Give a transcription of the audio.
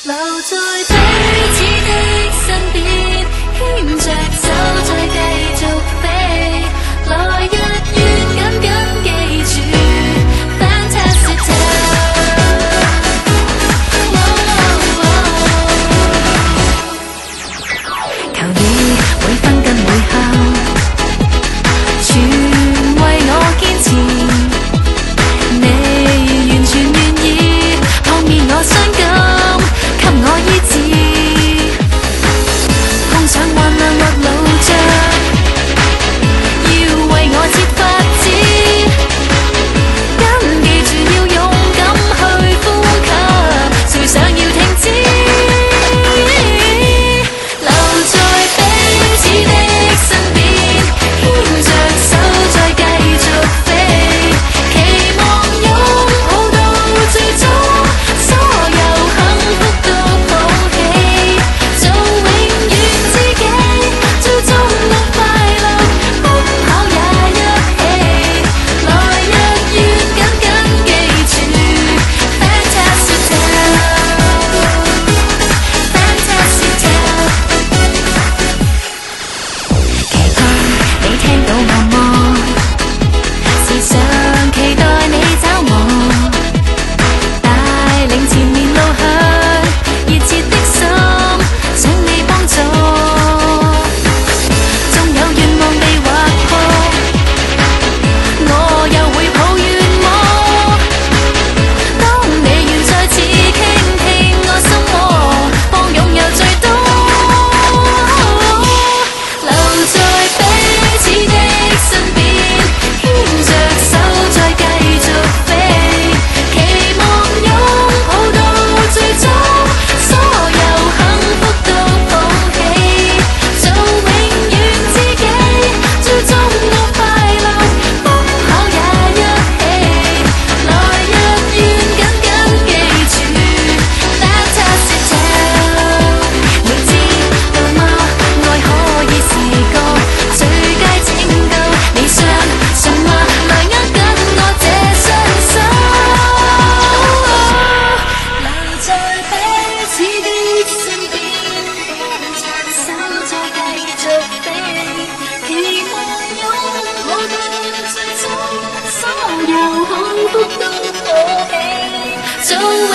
留在彼此的身邊，牽着手再繼續飛，來日願緊緊記住 Fantastic Town。 求你每分跟每刻全為我堅持，你完全願意撲滅我傷感，給我醫治，碰上患難或老障，要為我設法子，緊記住要勇敢去呼吸，誰想要停止？留在彼此的身邊，牽着手再繼續飛，期望擁抱到最終，所有幸福都抱起，做永遠自己，做中樂快樂，奔跑也一起，來日願緊緊記住 Fantastic Town， Fantastic Town。 期盼你聽到我麼？時常期待你找我，帶領前面路向，熱切的心想你幫助，縱有願望被劃破，我又會抱怨麼？當你願再次傾聽我心窩，放擁有最多，留在彼此的身邊，牽着手再繼續飛，期望擁抱到最終，所有幸福都抱起，做永遠自己，最終樂快樂，奔跑也一起，來日願緊緊記住 Fantastic Town。 你知道嗎？愛可以是個最佳拯救，你相信嗎？來握緊我這雙手，留在彼此的身邊，牽着手再繼續飛，期望擁抱到最終，所有幸福都抱起，做永